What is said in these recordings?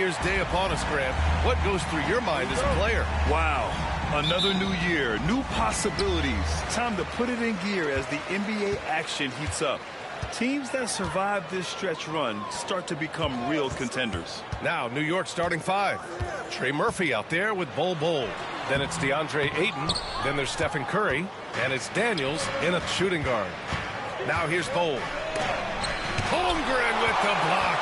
year's day upon us, Grant. What goes through your mind as a player? Wow. Another new year, new possibilities. Time to put it in gear as the NBA action heats up. Teams that survive this stretch run start to become real contenders. Now, New York starting five. Trey Murphy out there with Bol Bol. Then it's DeAndre Ayton. Then there's Stephen Curry. And it's Daniels in a shooting guard. Now here's Bol. Holmgren with the block.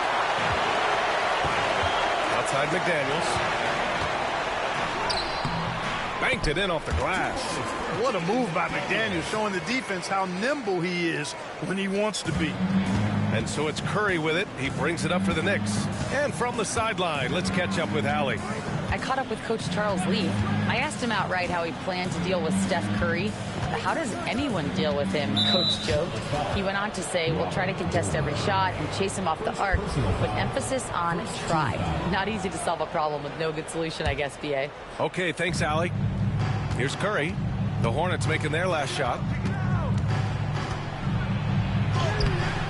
Outside McDaniels. Banked it in off the glass. What a move by McDaniels, showing the defense how nimble he is when he wants to be. And so it's Curry with it. He brings it up for the Knicks. And from the sideline, let's catch up with Allie. I caught up with Coach Charles Lee. I asked him outright how he planned to deal with Steph Curry. How does anyone deal with him? Coach joked. He went on to say, we'll try to contest every shot and chase him off the arc, but emphasis on try. Not easy to solve a problem with no good solution, I guess, B.A. Okay, thanks, Allie. Here's Curry. The Hornets making their last shot.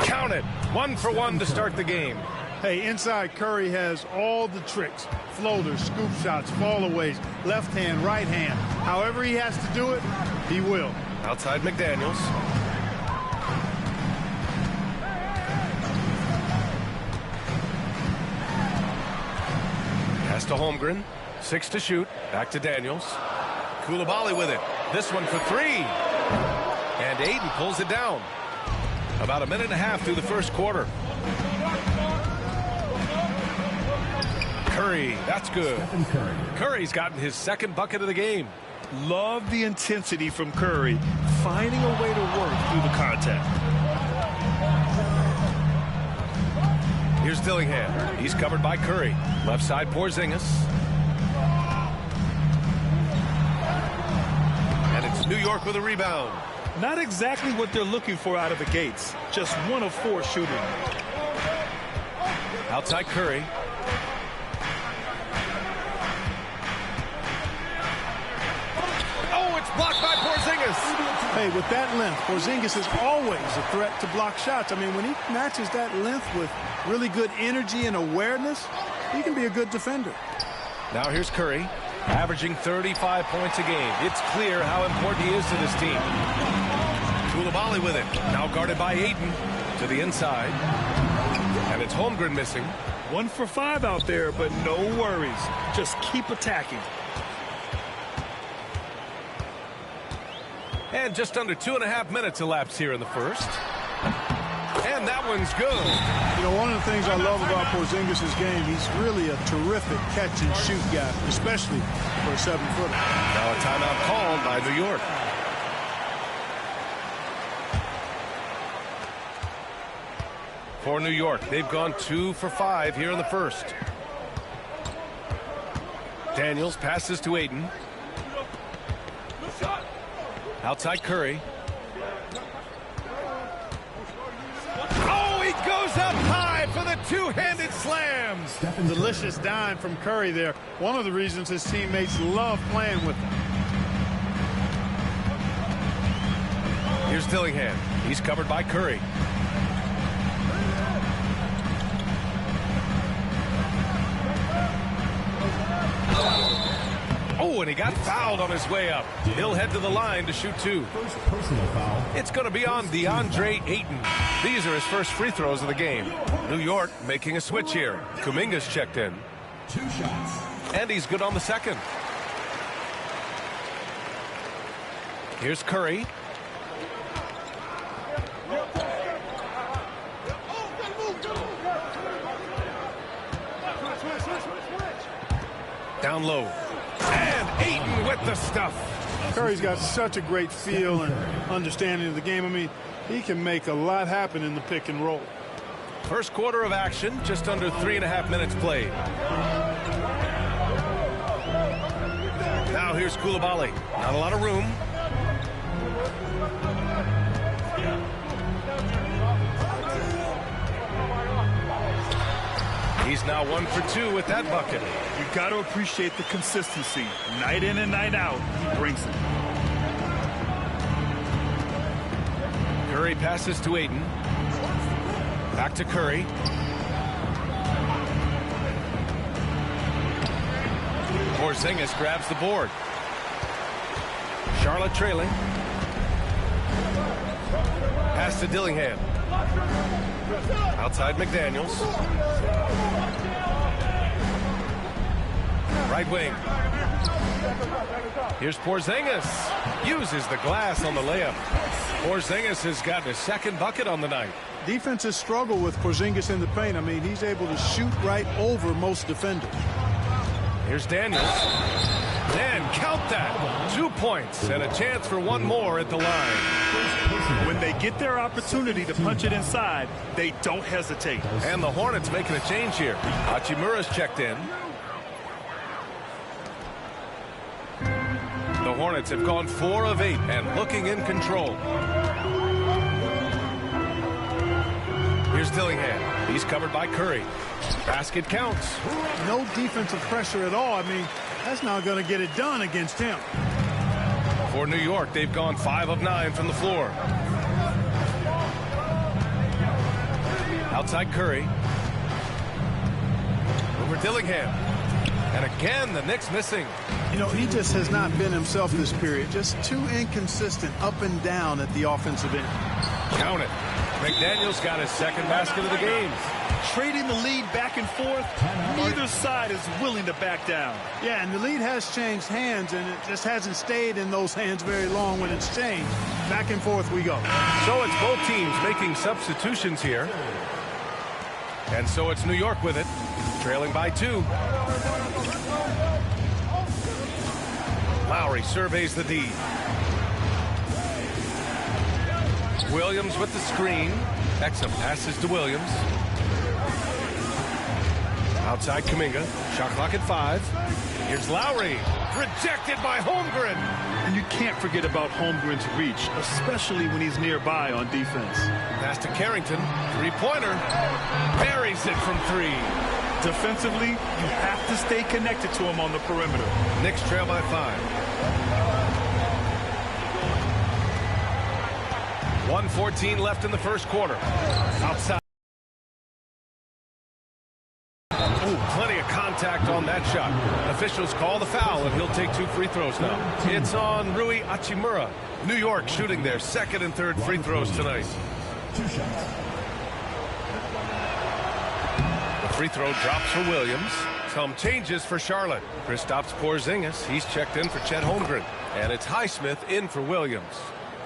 Count it. 1 for 1 to start the game. Hey, inside Curry has all the tricks. Floaters, scoop shots, fallaways, left hand, right hand. However he has to do it, he will. Outside McDaniels. Pass to Holmgren. 6 to shoot. Back to Daniels. Coulibaly with it. This one for 3. And Ayton pulls it down. About a minute and a half through the first quarter. Curry, that's good. Curry's gotten his second bucket of the game. Love the intensity from Curry, finding a way to work through the contact. Here's Dillingham. He's covered by Curry. Left side, Porzingis. And it's New York with a rebound. Not exactly what they're looking for out of the gates. Just 1 of 4 shooting. Outside Curry. Oh, it's blocked by Porzingis. Hey, with that length, Porzingis is always a threat to block shots. I mean, when he matches that length with really good energy and awareness, he can be a good defender. Now here's Curry, averaging 35 points a game. It's clear how important he is to this team. Coulibaly with it. Now guarded by Ayton to the inside. And it's Holmgren missing. 1 for 5 out there, but no worries. Just keep attacking. And just under 2.5 minutes elapsed here in the first. And that one's good. You know, one of the things I love about Porzingis' game, he's really a terrific catch-and-shoot guy, especially for a 7-footer. Now a timeout called by New York. For New York, they've gone 2 for 5 here in the first. Daniels passes to Ayton. Outside Curry. Oh, he goes up high for the two-handed slams. Delicious dime from Curry there. One of the reasons his teammates love playing with him. Here's Dillingham. He's covered by Curry. Oh, and he got fouled on his way up. He'll head to the line to shoot 2. First personal foul. It's going to be on DeAndre Ayton. These are his first free throws of the game. New York making a switch here. Kuminga's checked in. 2 shots. And he's good on the second. Here's Curry. Down low. And Ayton with the stuff. Curry's got such a great feel and understanding of the game. I mean, he can make a lot happen in the pick and roll. First quarter of action, just under 3.5 minutes played. Now here's Coulibaly. Not a lot of room. He's now 1 for 2 with that bucket. You got to appreciate the consistency. Night in and night out, he brings it. Curry passes to Ayton. Back to Curry. Porzingis grabs the board. Charlotte trailing. Pass to Dillingham. Outside McDaniels. Right wing. Here's Porzingis. Uses the glass on the layup. Porzingis has gotten his second bucket on the night. Defenses struggle with Porzingis in the paint. I mean, he's able to shoot right over most defenders. Here's Daniels. And count that. 2 points and a chance for one more at the line. When they get their opportunity to punch it inside, they don't hesitate. And the Hornets making a change here. Hachimura's checked in. The Hornets have gone 4 of 8 and looking in control. Here's Dillingham. He's covered by Curry. Basket counts. No defensive pressure at all. I mean, that's not going to get it done against him. For New York, they've gone 5 of 9 from the floor. Outside Curry. Over Dillingham. And again, the Knicks missing. You know, he just has not been himself this period. Just too inconsistent up and down at the offensive end. Count it. McDaniels got his second basket of the game. Trading the lead back and forth, neither side is willing to back down. Yeah, and the lead has changed hands, and it just hasn't stayed in those hands very long when it's changed. Back and forth we go. So it's both teams making substitutions here. And so it's New York with it, trailing by 2. Lowry surveys the D. Williams with the screen. Exum passes to Williams. Outside Kuminga. Shot clock at 5. Here's Lowry. Rejected by Holmgren. And you can't forget about Holmgren's reach, especially when he's nearby on defense. Pass to Carrington. Three-pointer. Buries it from 3. Defensively, you have to stay connected to him on the perimeter. Knicks trail by 5. 1:14 left in the first quarter. Outside. Ooh, plenty of contact on that shot. Officials call the foul, and he'll take 2 free throws now. It's on Rui Hachimura. New York shooting their second and third free throws tonight. 2 shots. The free throw drops for Williams. Some changes for Charlotte. Kristaps Porzingis. He's checked in for Chet Holmgren. And it's Highsmith in for Williams.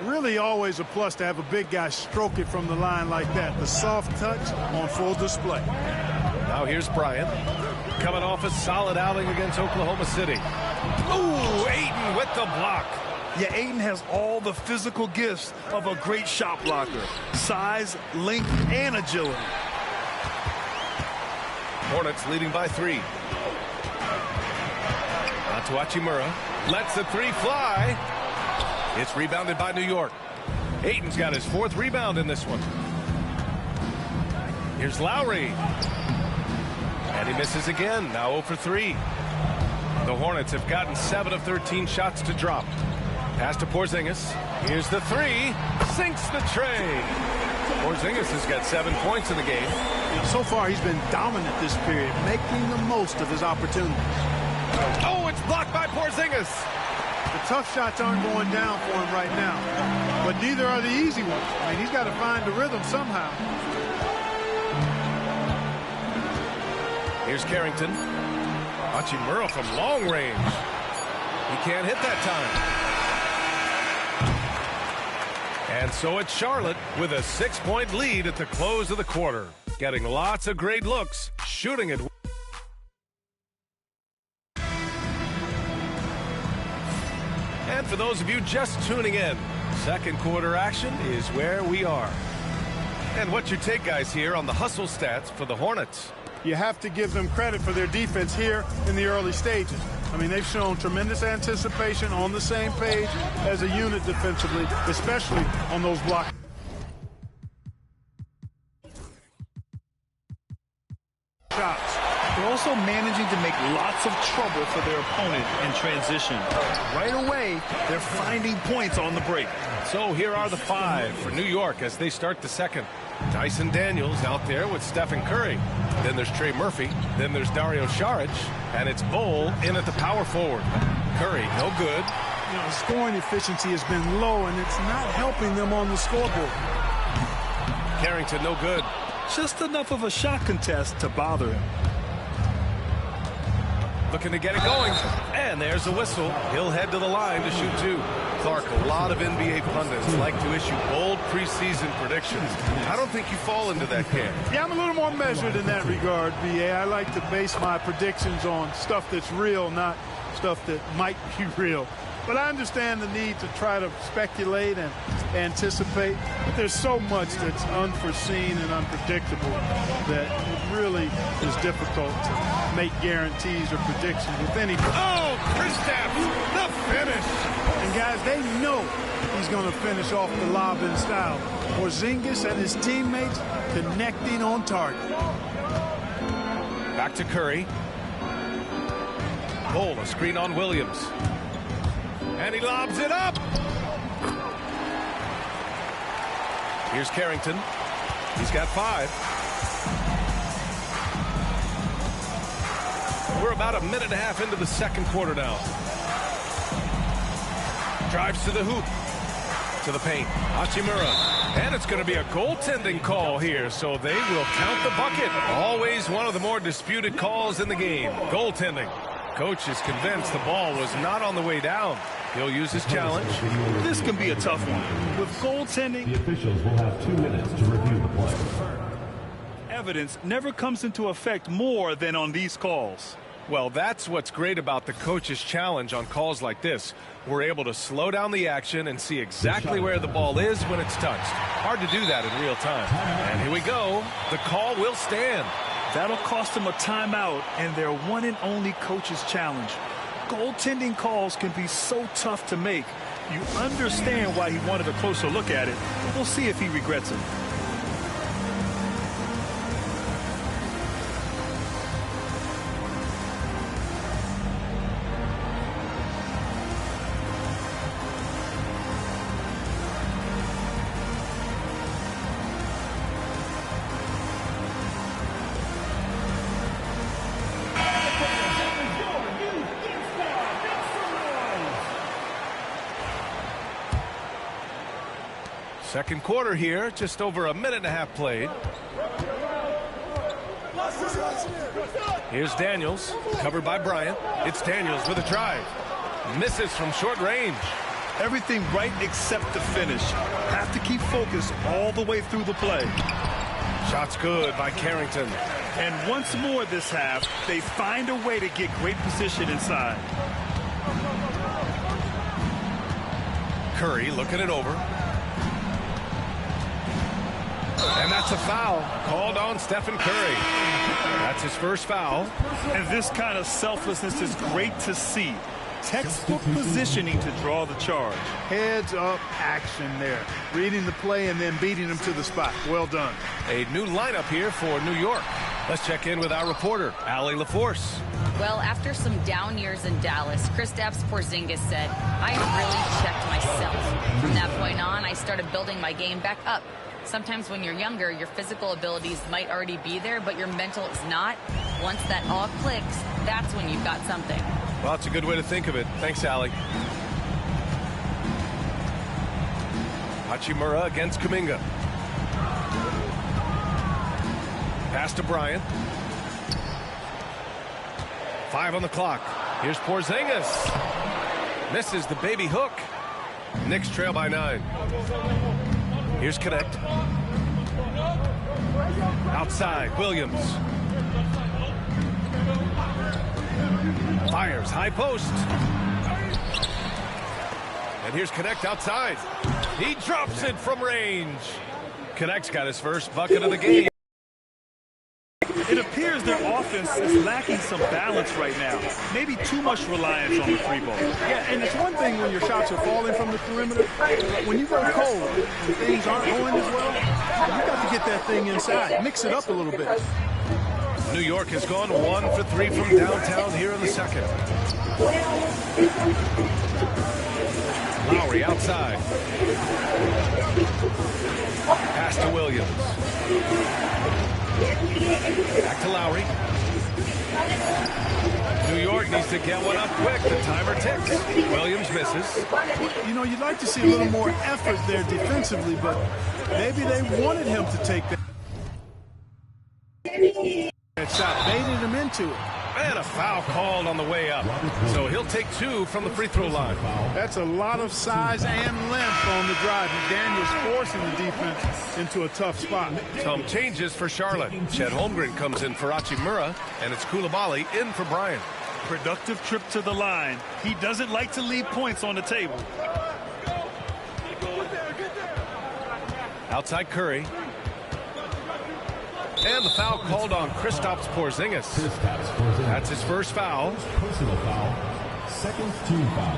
Really always a plus to have a big guy stroke it from the line like that. The soft touch on full display. Now here's Bryant. Coming off a solid outing against Oklahoma City. Ooh, Ayton with the block. Yeah, Ayton has all the physical gifts of a great shot blocker. Size, length, and agility. Hornets leading by 3. Out to Hachimura. Lets the 3 fly. It's rebounded by New York. Ayton's got his 4th rebound in this one. Here's Lowry. And he misses again. Now 0 for 3. The Hornets have gotten 7 of 13 shots to drop. Pass to Porzingis. Here's the 3. Sinks the tray. Porzingis has got 7 points in the game. So far, he's been dominant this period, making the most of his opportunities. Oh, it's blocked by Porzingis. The tough shots aren't going down for him right now, but neither are the easy ones. I mean, he's got to find the rhythm somehow. Here's Carrington. Hachimura from long range. He can't hit that time. And so it's Charlotte with a 6-point lead at the close of the quarter. Getting lots of great looks, shooting it. And for those of you just tuning in, second quarter action is where we are. And what's your take, guys, here on the hustle stats for the Hornets? You have to give them credit for their defense here in the early stages. I mean, they've shown tremendous anticipation, on the same page as a unit defensively, especially on those blocks. Shots. They're also managing to make lots of trouble for their opponent in transition. Right away, they're finding points on the break. So here are the 5 for New York as they start the second. Dyson Daniels out there with Stephen Curry. Then there's Trey Murphy. Then there's Dario Saric. And it's Bol in at the power forward. Curry, no good. You know, scoring efficiency has been low, and it's not helping them on the scoreboard. Carrington, no good. Just enough of a shot contest to bother him. Looking to get it going. And there's a whistle. He'll head to the line to shoot two. Clark, a lot of NBA pundits like to issue bold preseason predictions. I don't think you fall into that camp. Yeah, I'm a little more measured in that regard, BA. I like to base my predictions on stuff that's real, not stuff that might be real. But I understand the need to try to speculate and anticipate. But there's so much that's unforeseen and unpredictable that it really is difficult to make guarantees or predictions with any. Oh, Kristaps, the finish. And guys, they know he's going to finish off the lob in style. Porzingis and his teammates connecting on target. Back to Curry. Bol, a screen on Williams. And he lobs it up. Here's Carrington. He's got 5. We're about a minute and a half into the second quarter now. Drives to the hoop. To the paint. Hachimura. And it's going to be a goaltending call here, so they will count the bucket. Always one of the more disputed calls in the game. Goaltending. Coach is convinced the ball was not on the way down. He'll use his challenge. This can be a tough one. With goaltending, The officials will have 2 minutes to review the play. evidence never comes into effect more than on these calls. Well, that's what's great about the coach's challenge on calls like this. We're able to slow down the action and see exactly where the ball is when it's touched. Hard to do that in real time. And here we go. The call will stand. That'll cost them a timeout and their one and only coach's challenge. Goaltending calls can be so tough to make. You understand why he wanted a closer look at it. We'll see if he regrets it. Second quarter here, just over a minute and a half played. Here's Daniels, covered by Bryant. It's Daniels with a drive. Misses from short range. Everything right except the finish. Have to keep focused all the way through the play. Shot's good by Carrington. And once more this half, they find a way to get great position inside. Curry looking it over. And that's a foul called on Stephen Curry. That's his first foul. And this kind of selflessness is great to see. Textbook positioning to draw the charge. Heads up action there. Reading the play and then beating him to the spot. Well done. A new lineup here for New York. Let's check in with our reporter, Allie LaForce. Well, after some down years in Dallas, Kristaps Porzingis said, I really checked myself. From that point on, I started building my game back up. Sometimes when you're younger, your physical abilities might already be there, but your mental is not. Once that all clicks, that's when you've got something. Well, that's a good way to think of it. Thanks, Allie. Hachimura against Kuminga. Pass to Bryant. 5 on the clock. Here's Porzingis. Misses the baby hook. Knicks trail by 9. Here's Connect. Outside, Williams. Fires, high post. And here's Connect outside. He drops it from range. Connect's got his first bucket of the game. It appears their offense is lacking some balance right now. Maybe too much reliance on the three ball. Yeah, and it's one thing when your shots are falling from the perimeter. When you go cold and things aren't going as well, you got to get that thing inside. Mix it up a little bit. New York has gone 1 for 3 from downtown here in the second. Lowry outside. Pass to Williams. Back to Lowry. New York needs to get one up quick. The timer ticks. Williams misses. You know, you'd like to see a little more effort there defensively, but maybe they wanted him to take that shot, baited him into it. And a foul called on the way up. So he'll take 2 from the free throw line. That's a lot of size and length on the drive. McDaniels forcing the defense into a tough spot. Some changes for Charlotte. Chet Holmgren comes in for Hachimura, and it's Coulibaly in for Bryant. Productive trip to the line. He doesn't like to leave points on the table. Outside Curry. And the foul called on Kristaps Porzingis. That's his first foul. Personal foul. Second team foul.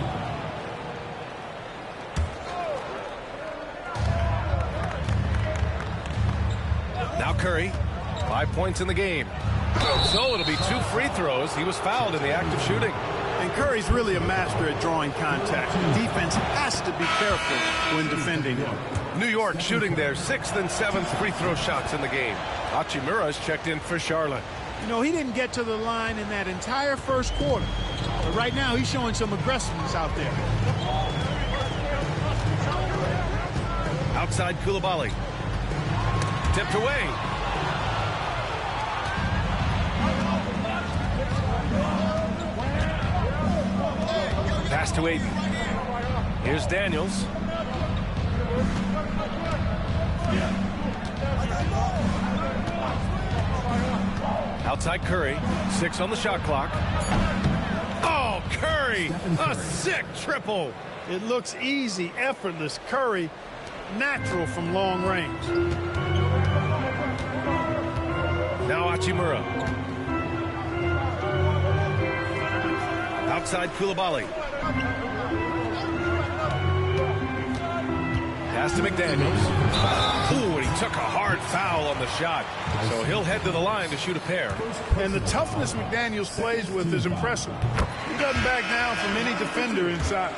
Now Curry. 5 points in the game. So it'll be 2 free throws. He was fouled in the act of shooting. And Curry's really a master at drawing contact. The defense has to be careful when defending him. New York shooting their 6th and 7th free throw shots in the game. Hachimura's checked in for Charlotte. You know, he didn't get to the line in that entire first quarter. But right now, he's showing some aggressiveness out there. Outside Coulibaly. Tipped away. Pass to Ayton. Here's Daniels. Outside Curry. 6 on the shot clock. Oh, Curry! A sick triple. It looks easy, effortless. Curry, natural from long range. Now Hachimura. Outside Coulibaly. Pass to McDaniels. Ooh, and he took a hard foul on the shot. So he'll head to the line to shoot a pair. And the toughness McDaniels plays with is impressive. He doesn't back down from any defender inside.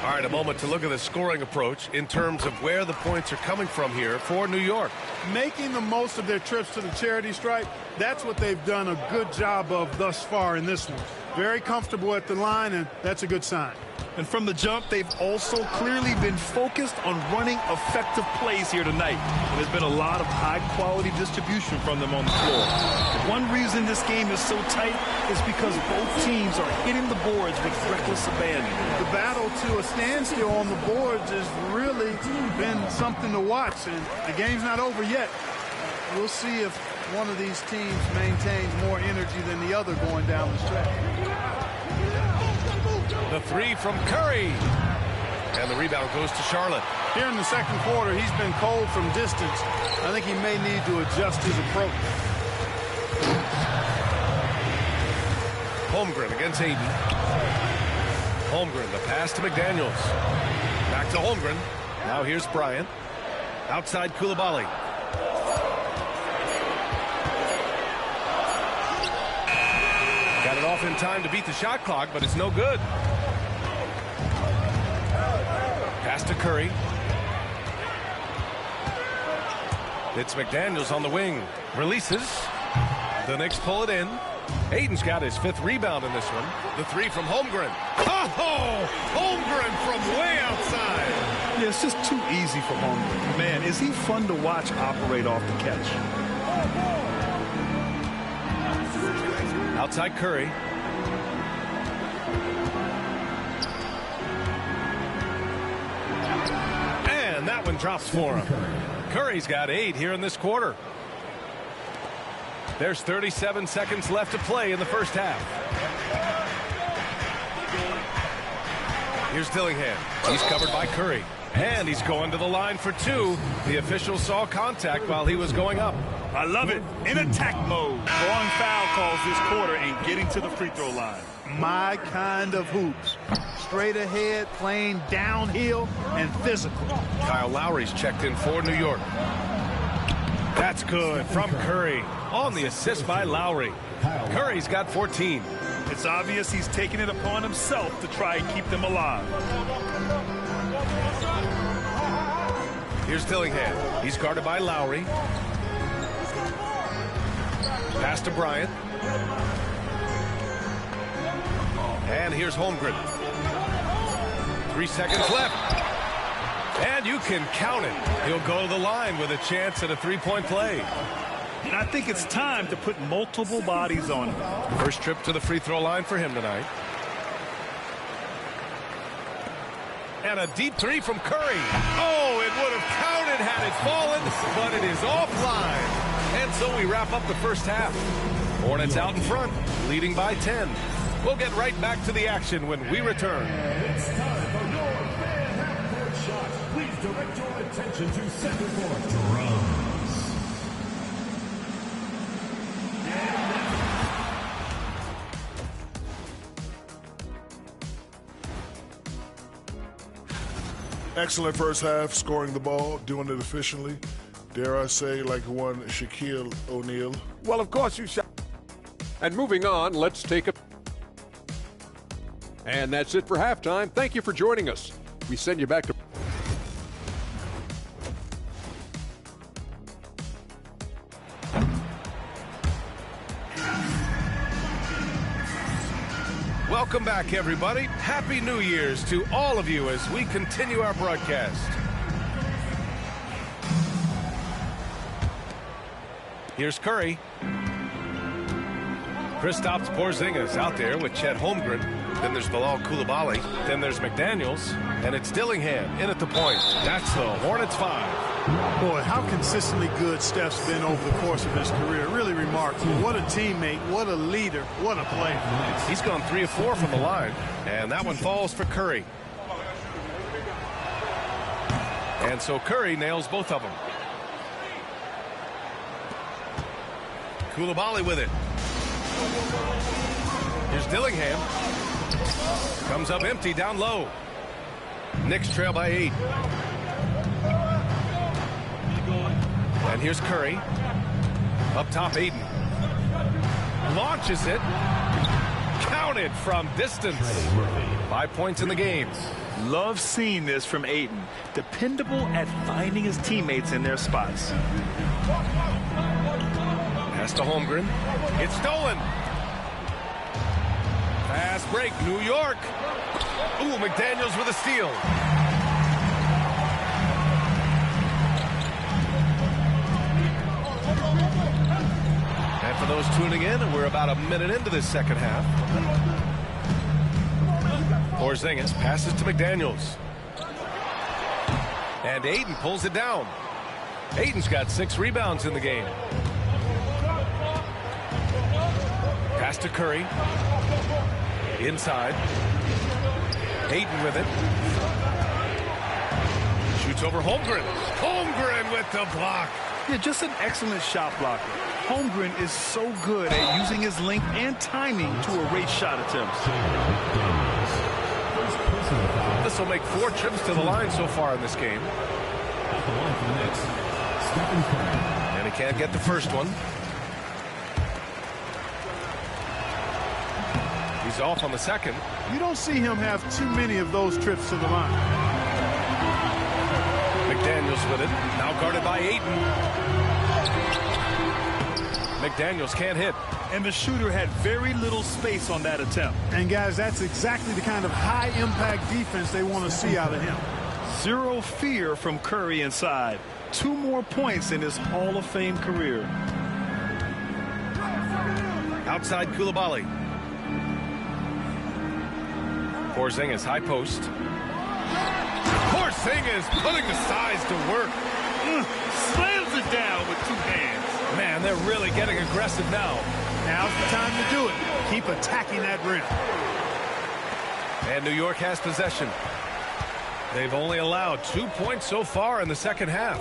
All right, a moment to look at the scoring approach in terms of where the points are coming from here for New York. Making the most of their trips to the charity stripe, that's what they've done a good job of thus far in this one. Very comfortable at the line, and that's a good sign. And from the jump, they've also clearly been focused on running effective plays here tonight. And there's been a lot of high-quality distribution from them on the floor. One reason this game is so tight is because both teams are hitting the boards with reckless abandon. The battle to a standstill on the boards has really been something to watch, and the game's not over yet. We'll see if one of these teams maintains more energy than the other going down the stretch. The 3 from Curry. And the rebound goes to Charlotte. Here in the second quarter, he's been cold from distance. I think he may need to adjust his approach. Holmgren against Ayton. Holmgren, the pass to McDaniels. Back to Holmgren. Now here's Bryant. Outside Coulibaly. Got it off in time to beat the shot clock, but it's no good. Pass to Curry. It's McDaniels on the wing. Releases. The Knicks pull it in. Ayton's got his 5th rebound in this one. The 3 from Holmgren. Oh! Holmgren from way outside. Yeah, it's just too easy for Holmgren. Man, is he fun to watch operate off the catch. Outside Curry. And that one drops for him. Curry's got 8 here in this quarter. There's 37 seconds left to play in the first half. Here's Dillingham. He's covered by Curry. And he's going to the line for 2. The official saw contact while he was going up. I love it. In attack mode. Drawing foul calls this quarter and getting to the free throw line. My kind of hoops. Straight ahead, playing downhill, and physical. Kyle Lowry's checked in for New York. That's good from Curry. On the assist by Lowry. Curry's got 14. It's obvious he's taking it upon himself to try and keep them alive. Here's Dillingham. He's guarded by Lowry. Pass to Bryant. And here's Holmgren. 3 seconds left. And you can count it. He'll go to the line with a chance at a three-point play. And I think it's time to put multiple bodies on him. First trip to the free throw line for him tonight. And a deep three from Curry. Oh, it would have counted had it fallen, but it is offline. And so we wrap up the first half. Hornets out in front, leading by 10. We'll get right back to the action when we return. It's time for your fan half-court shot. Please direct your attention to center court. Drums. Excellent first half, scoring the ball, doing it efficiently. Dare I say, like one Shaquille O'Neal. Well, of course you shot. And moving on, let's take a... And that's it for halftime. Thank you for joining us. We send you back to... Welcome back, everybody. Happy New Year's to all of you as we continue our broadcast. Here's Curry. Kristaps Porzingis out there with Chet Holmgren. Then there's Bilal Coulibaly. Then there's McDaniels. And it's Dillingham in at the point. That's the Hornets 5. Boy, how consistently good Steph's been over the course of his career. Really remarkable. What a teammate, what a leader, what a player. He's gone 3 of 4 from the line. And that one falls for Curry. And so Curry nails both of them. Coulibaly with it. Here's Dillingham. Comes up empty down low. Knicks trail by 8. And here's Curry. Up top, Aiden. Launches it. Counted from distance. 5 points in the game. Love seeing this from Ayton. Dependable at finding his teammates in their spots. Pass to Holmgren. It's stolen. Fast break, New York. Ooh, McDaniels with a steal. And for those tuning in, we're about a minute into this second half. Porzingis passes to McDaniels. And Ayton pulls it down. Ayton's got 6 rebounds in the game. Pass to Curry. Inside. Ayton with it. Shoots over Holmgren. Holmgren with the block. Yeah, just an excellent shot blocker. Holmgren is so good at using his length and timing to erase shot attempts. This will make 4 trips to the line so far in this game. And he can't get the first one. He's off on the second. You don't see him have too many of those trips to the line. McDaniels with it. Now guarded by Ayton. McDaniels can't hit. And the shooter had very little space on that attempt. And guys, that's exactly the kind of high-impact defense they want to see out of him. Zero fear from Curry inside. 2 more points in his Hall of Fame career. Outside Coulibaly. Porzingis, high post. Porzingis putting the size to work. Slams it down with 2 hands. Man, they're really getting aggressive now. Now's the time to do it. Keep attacking that rim. And New York has possession. They've only allowed 2 points so far in the second half.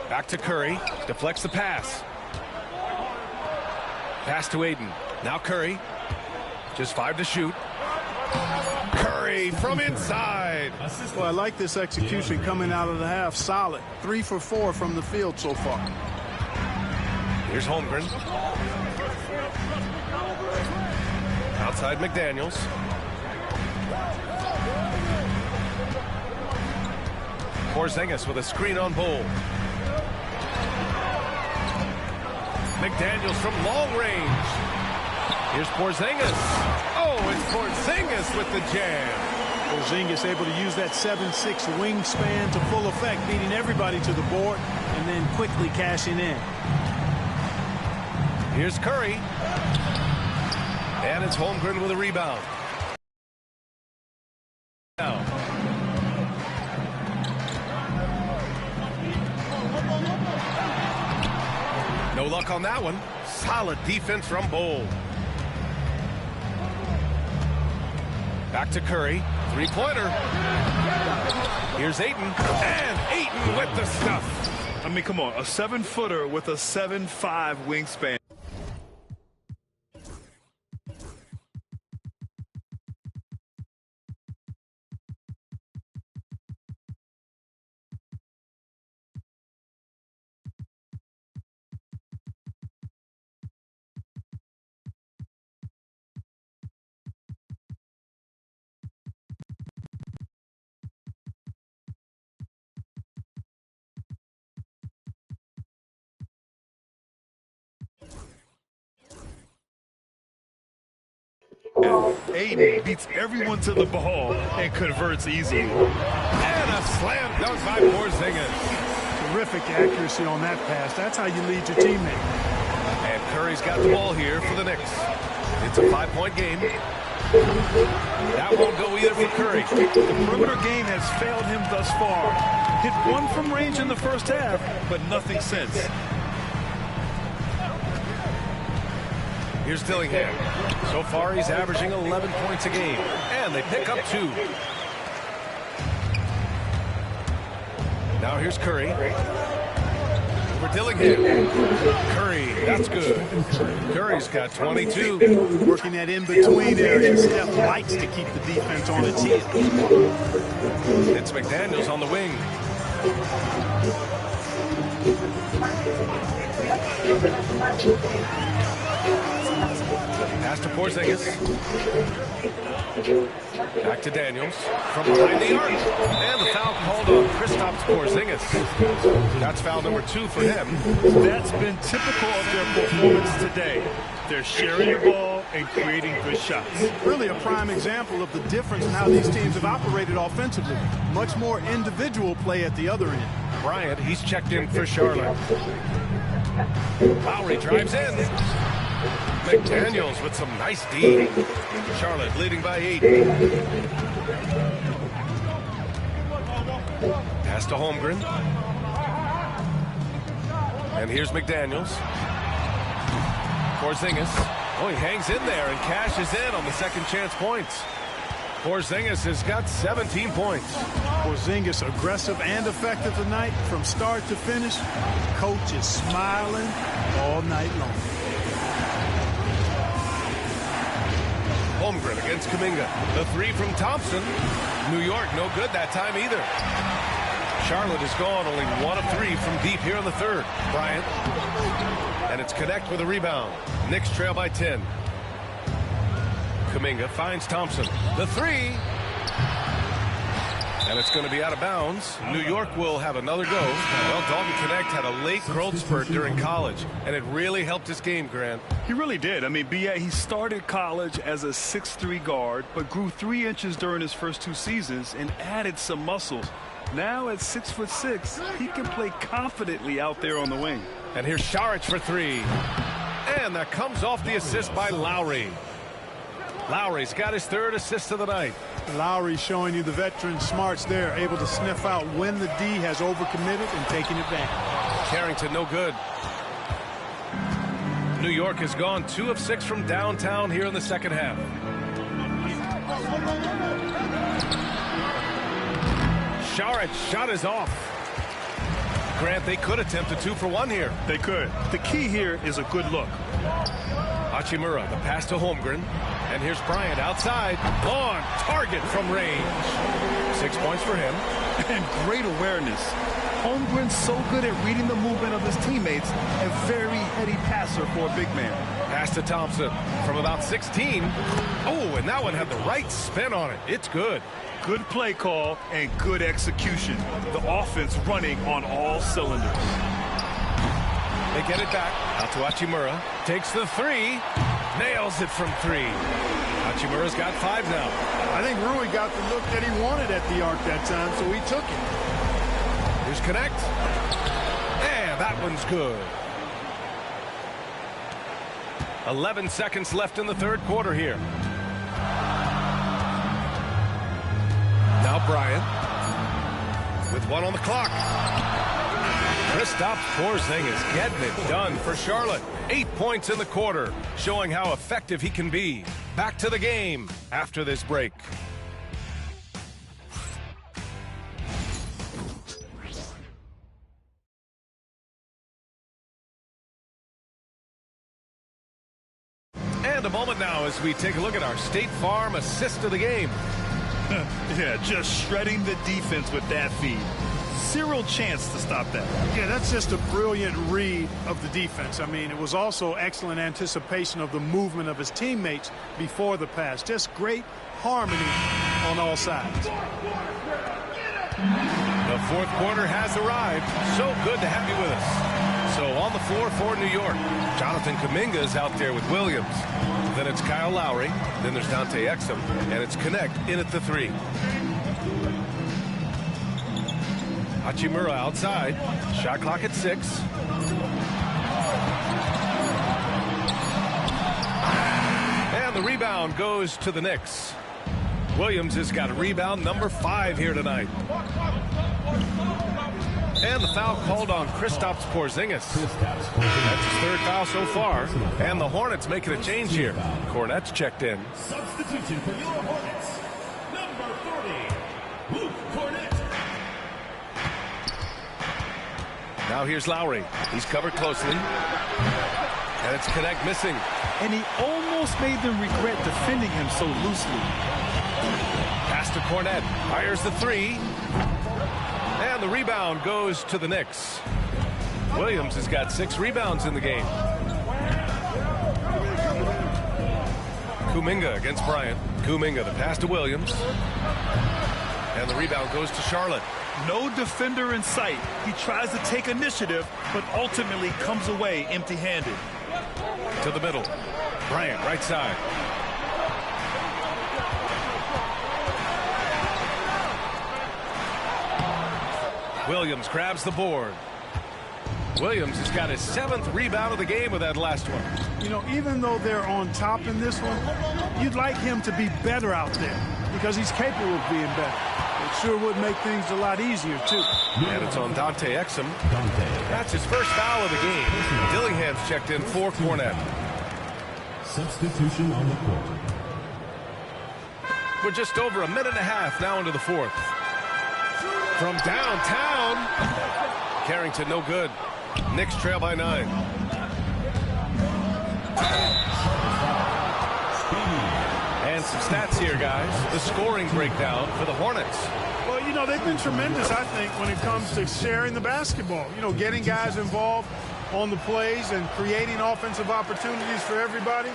Back to Curry. Deflects the pass. Pass to Ayton. Now Curry. Just 5 to shoot. Curry from inside. Well, I like this execution coming out of the half. Solid. 3 for 4 from the field so far. Here's Holmgren. Outside McDaniels. Porzingis with a screen on Bowl. McDaniels from long range. Here's Porzingis. Oh, it's Porzingis with the jam. Porzingis able to use that 7'6" wingspan to full effect, beating everybody to the board and then quickly cashing in. Here's Curry. And it's Holmgren with a rebound. Now. No luck on that one. Solid defense from Bowl. Back to Curry. Three-pointer. Here's Ayton. And Ayton with the stuff. I mean, come on. A 7-footer with a 7'5" wingspan. Ayton beats everyone to the ball and converts easily. And a slam dunk by Porzingis. Terrific accuracy on that pass. That's how you lead your teammate. And Curry's got the ball here for the Knicks. It's a 5-point game. That won't go either for Curry. The perimeter game has failed him thus far. Hit one from range in the first half, but nothing since. Here's Dillingham. So far, he's averaging 11 points a game. And they pick up 2. Now here's Curry. For Dillingham. Curry, that's good. Curry's got 22. Working that in-between area. Steph likes to keep the defense on its heels. It's McDaniels on the wing. Pass to Porzingis. Back to Daniels. From behind the arc. And the foul called on Kristaps Porzingis. That's foul number 2 for him. That's been typical of their performance today. They're sharing the ball and creating good shots. Really a prime example of the difference in how these teams have operated offensively. Much more individual play at the other end. Bryant, he's checked in for Charlotte. Lowry drives in. McDaniels with some nice D. Charlotte leading by 8. Pass to Holmgren. And here's McDaniels. Porzingis. Oh, he hangs in there and cashes in on the second chance points. Porzingis has got 17 points. Porzingis aggressive and effective tonight from start to finish. Coach is smiling all night long. Holmgren against Kuminga. The 3 from Thompson. New York no good that time either. Charlotte is gone only 1 of 3 from deep here in the third. Bryant. And it's Connect with a rebound. Knicks trail by 10. Kuminga finds Thompson. The 3. And it's going to be out of bounds. New York will have another go. Well, Dalton Connect had a late growth spurt during college, and it really helped his game, Grant. He really did. I mean, B.A., he started college as a 6'3" guard, but grew 3 inches during his first 2 seasons and added some muscle. Now at 6'6", he can play confidently out there on the wing. And here's Saric for 3. And that comes off the assist by Lowry. Lowry's got his 3rd assist of the night. Lowry showing you the veteran smarts there, able to sniff out when the D has overcommitted and taking it back. Carrington no good. New York has gone 2 of 6 from downtown here in the second half. Saric shot is off. Grant, they could attempt a 2 for 1 here. They could. The key here is a good look. Hachimura, the pass to Holmgren. And here's Bryant outside. On target from range. 6 points for him. And great awareness. Holmgren's so good at reading the movement of his teammates. A very heady passer for a big man. Pass to Thompson from about 16. Oh, and that one had the right spin on it. It's good. Good play call and good execution. The offense running on all cylinders. They get it back. Out to Hachimura. Takes the three. Nails it from three. Hachimura's got 5 now. I think Rui got the look that he wanted at the arc that time, so he took it. Here's Connect. And that one's good. 11 seconds left in the third quarter here. Now Bryant with 1 on the clock. Kristaps Porzingis getting it done for Charlotte. 8 points in the quarter, showing how effective he can be. Back to the game after this break. And a moment now as we take a look at our State Farm assist of the game. Yeah, just shredding the defense with that feed. Zero chance to stop that. Yeah, that's just a brilliant read of the defense. I mean, it was also excellent anticipation of the movement of his teammates before the pass. Just great harmony on all sides. The fourth quarter has arrived. So good to have you with us. So on the floor for New York, Jonathan Kuminga is out there with Williams. Then it's Kyle Lowry. Then there's Dante Exum. And it's Connect in at the 3. Hachimura outside. Shot clock at 6. And the rebound goes to the Knicks. Williams has got a rebound number 5 here tonight. And the foul called on Kristaps Porzingis. That's his 3rd foul so far. And the Hornets making a change here. Cornette's checked in. Substitution for your Hornets, number 40, Luke Cornette. Now here's Lowry. He's covered closely. And it's Connect missing. And he almost made them regret defending him so loosely. Pass to Cornette. Fires the 3. And the rebound goes to the Knicks. Williams has got 6 rebounds in the game. Kuminga against Bryant. Kuminga, the pass to Williams. And the rebound goes to Charlotte. No defender in sight. He tries to take initiative, but ultimately comes away empty-handed. To the middle. Bryant, right side. Williams grabs the board. Williams has got his 7th rebound of the game with that last one. You know, even though they're on top in this one, you'd like him to be better out there because he's capable of being better. It sure would make things a lot easier, too. And it's on Dante Exum. That's his first foul of the game. Dillingham's checked in for Cornette. Substitution on the court. We're just over a minute and a half now into the 4th. From downtown. Carrington, no good. Knicks trail by 9. And some stats here, guys. The scoring breakdown for the Hornets. Well, you know, they've been tremendous, I think, when it comes to sharing the basketball. You know, getting guys involved on the plays and creating offensive opportunities for everybody.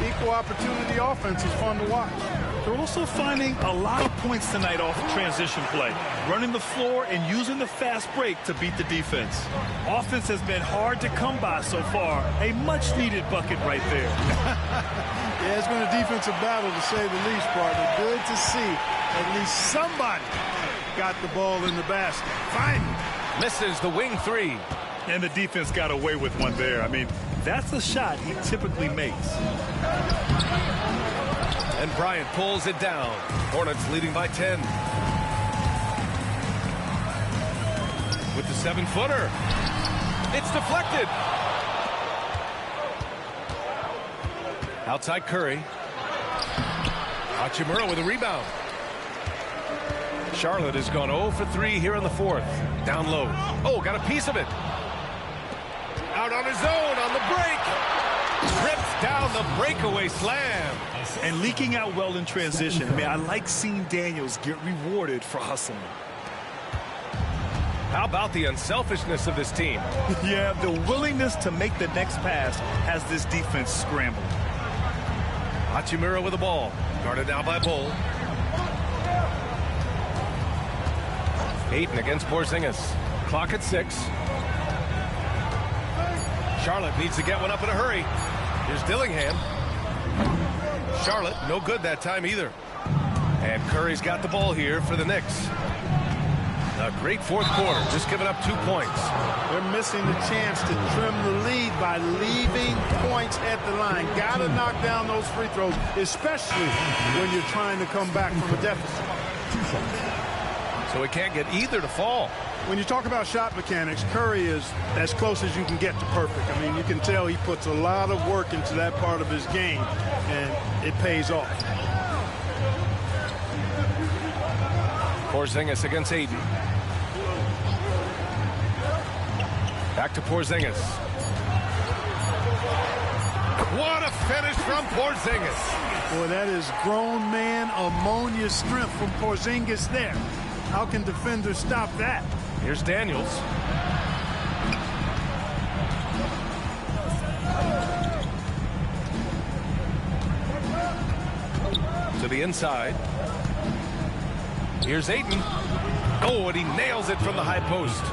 Equal opportunity offense is fun to watch. They're also finding a lot of points tonight off transition play, running the floor and using the fast break to beat the defense. Offense has been hard to come by so far. A much-needed bucket right there. Yeah, it's been a defensive battle, to say the least, partner. Good to see at least somebody got the ball in the basket. Finally. Misses the wing 3. And the defense got away with one there. I mean, that's a shot he typically makes. And Bryant pulls it down. Hornets leading by 10. With the 7-footer. It's deflected. Outside Curry. Hachimura with a rebound. Charlotte has gone 0 for 3 here in the 4th. Down low. Oh, got a piece of it. Out on his own on the break. Rips down the breakaway slam. And leaking out well in transition. I mean, I like seeing Daniels get rewarded for hustling. How about the unselfishness of this team? Yeah, the willingness to make the next pass has this defense scrambled. Hachimura with the ball. Guarded now by Bull. Ayton against Porzingis. Clock at 6. Charlotte needs to get one up in a hurry. Here's Dillingham. Charlotte, no good that time either. And Curry's got the ball here for the Knicks. A great fourth quarter, just giving up 2 points. They're missing the chance to trim the lead by leaving points at the line. Got to knock down those free throws, especially when you're trying to come back from a deficit. So we can't get either to fall. When you talk about shot mechanics, Curry is as close as you can get to perfect. I mean, you can tell he puts a lot of work into that part of his game, and it pays off. Porzingis against Ayton. Back to Porzingis. What a finish from Porzingis. Boy, that is grown man ammonia strength from Porzingis there. How can defenders stop that? Here's Daniels. To the inside. Here's Ayton. Oh, and he nails it from the high post.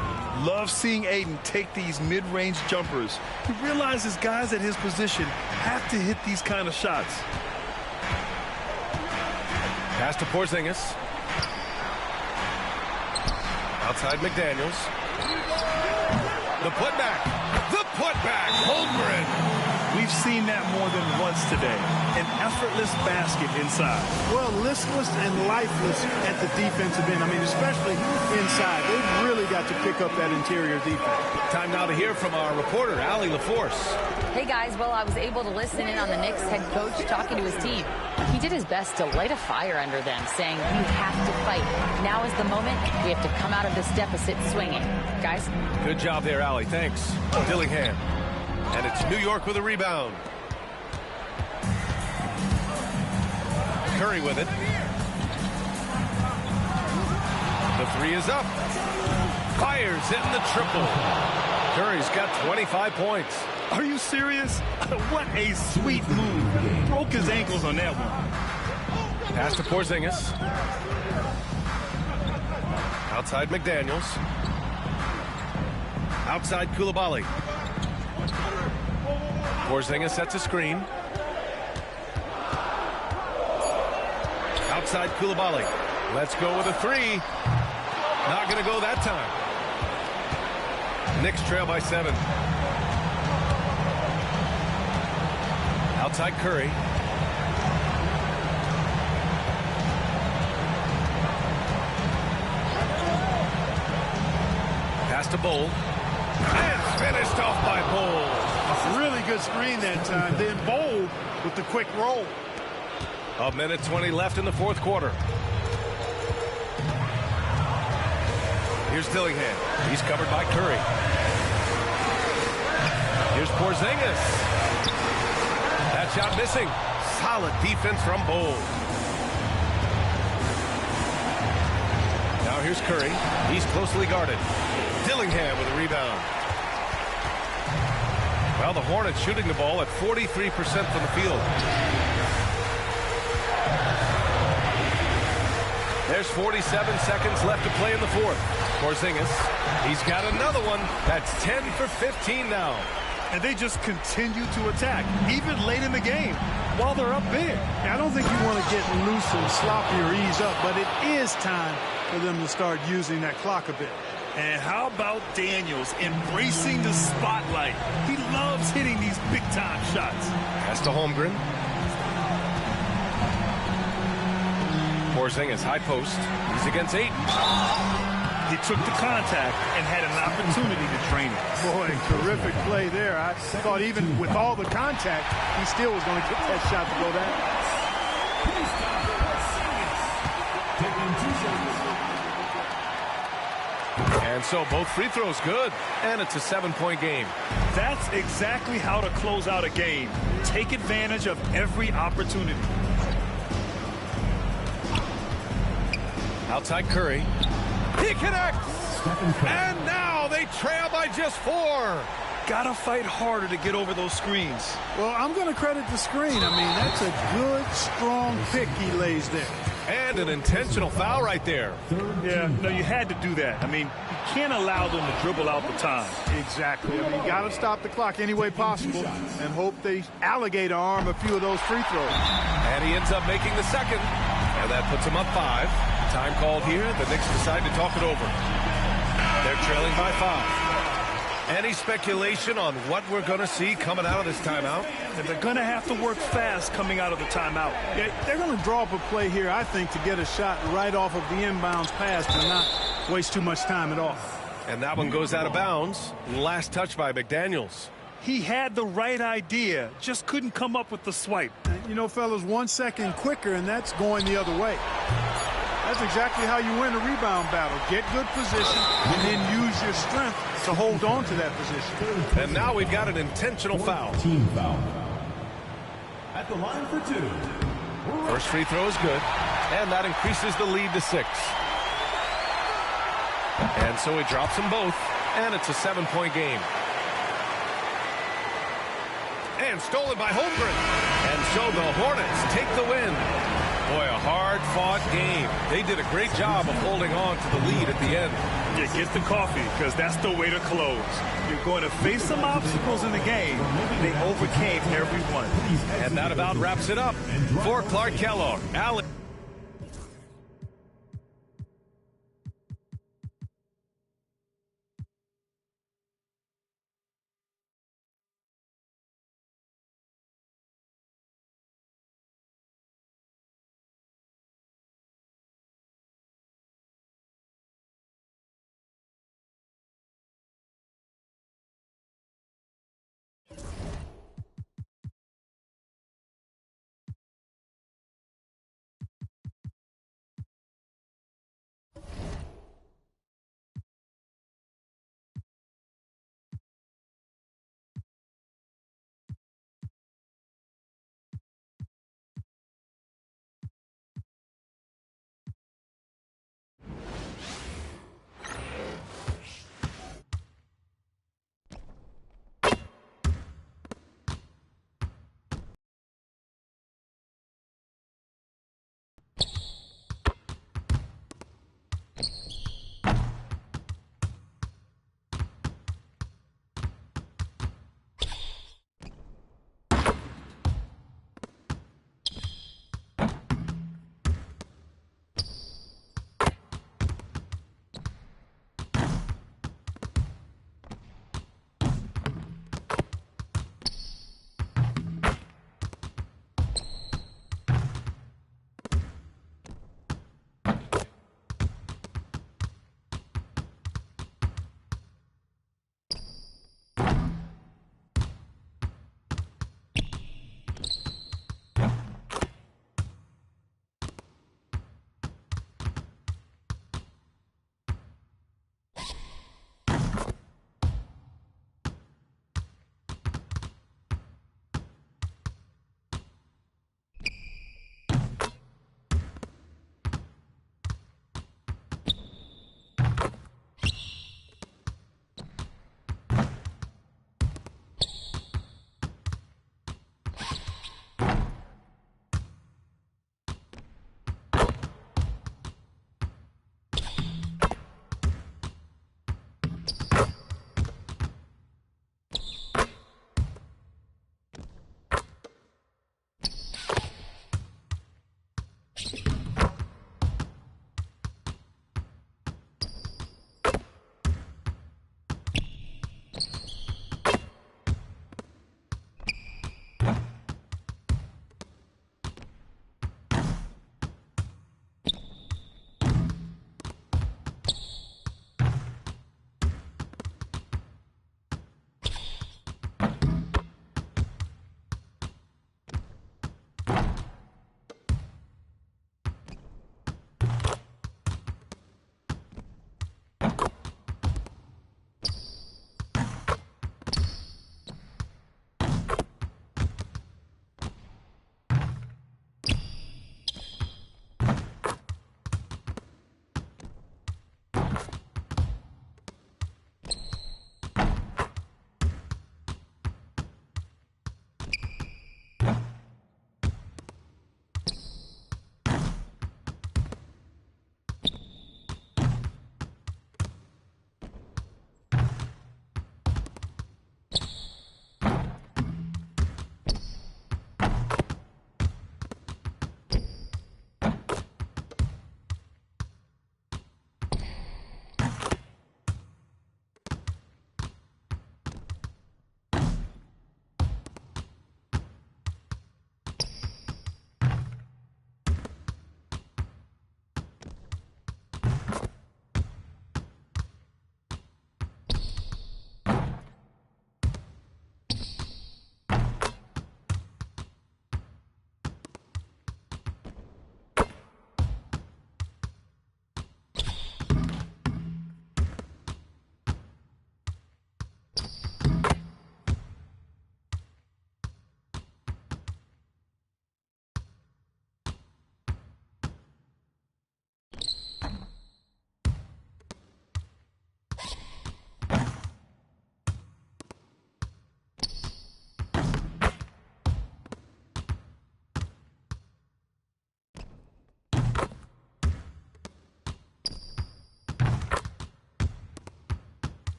Love seeing Ayton take these mid-range jumpers. He realizes guys at his position have to hit these kind of shots. Pass to Porzingis. Outside McDaniels. The putback. The putback. Holmgren. We've seen that more than once today. An effortless basket inside. Well, listless and lifeless at the defensive end. I mean, especially inside. They've really got to pick up that interior defense. Time now to hear from our reporter, Allie LaForce. Hey, guys. Well, I was able to listen in on the Knicks head coach talking to his team. He did his best to light a fire under them, saying, "We have to fight. Now is the moment. We have to come out of this deficit swinging." Guys? Good job there, Allie. Thanks. Dillingham. And it's New York with a rebound. Curry with it. The three is up. Fires hitting the triple. Curry's got 25 points. Are you serious? What a sweet move. Broke his ankles on that one. Pass to Porzingis. Outside McDaniels. Outside Koulibaly. Porzingis sets a screen. Outside Koulibaly. Let's go with a three. Not going to go that time. Knicks trail by 7. Outside Curry. Pass to Bull. And finished off by Bull. Really good screen that time. Then Bold with the quick roll. 1:20 left in the fourth quarter. Here's Dillingham. He's covered by Curry. Here's Porzingis. That shot missing. Solid defense from Bold. Now here's Curry. He's closely guarded. Dillingham with a rebound. Well, the Hornets shooting the ball at 43% from the field. There's 47 seconds left to play in the fourth. Porzingis, he's got another one. That's 10 for 15 now. And they just continue to attack, even late in the game, while they're up big. I don't think you want to get loose and sloppy or ease up, but it is time for them to start using that clock a bit. And how about Daniels embracing the spotlight? He loves hitting these big-time shots. Pass to Holmgren. Porzingis, high post. He's against Ayton. He took the contact and had an opportunity to train it. Boy, terrific play there. I thought even with all the contact, he still was going to get that shot to go down. And so both free throws good, and it's a 7-point game. That's exactly how to close out a game. Take advantage of every opportunity. Outside Curry. He connects. And now they trail by just 4. Gotta fight harder to get over those screens. Well, I'm going to credit the screen. I mean, that's a good, strong pick he lays there. And an intentional foul right there. Yeah, no, you had to do that. I mean, you can't allow them to dribble out the time. Exactly. I mean, you got to stop the clock any way possible and hope they alligator arm a few of those free throws. And he ends up making the second. And that puts him up 5. Time called here. The Knicks decide to talk it over. They're trailing by 5. Any speculation on what we're going to see coming out of this timeout? And they're going to have to work fast coming out of the timeout. Yeah, they're going to draw up a play here, I think, to get a shot right off of the inbounds pass and not waste too much time at all. And that one goes out of bounds. Last touch by McDaniels. He had the right idea, just couldn't come up with the swipe. You know, fellas, 1 second quicker, and that's going the other way. That's exactly how you win a rebound battle. Get good position and then use your strength to hold on to that position. And now we've got an intentional foul. Team foul. At the line for 2. First free throw is good. And that increases the lead to 6. And so he drops them both. And it's a 7-point game. And stolen by Holmgren. And so the Hornets take the win. Boy, a hard-fought game. They did a great job of holding on to the lead at the end. Yeah, get the coffee, because that's the way to close. You're going to face some obstacles in the game. They overcame every one. And that about wraps it up. For Clark Kellogg, Alex.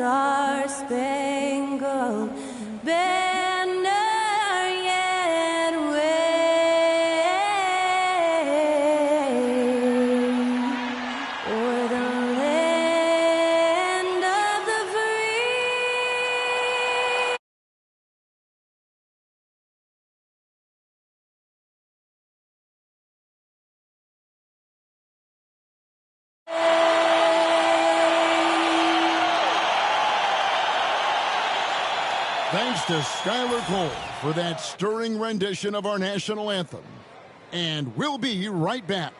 star-spangled banner yet wave o'er the land of the free. Thanks to Skylar Cole for that stirring rendition of our national anthem. And we'll be right back.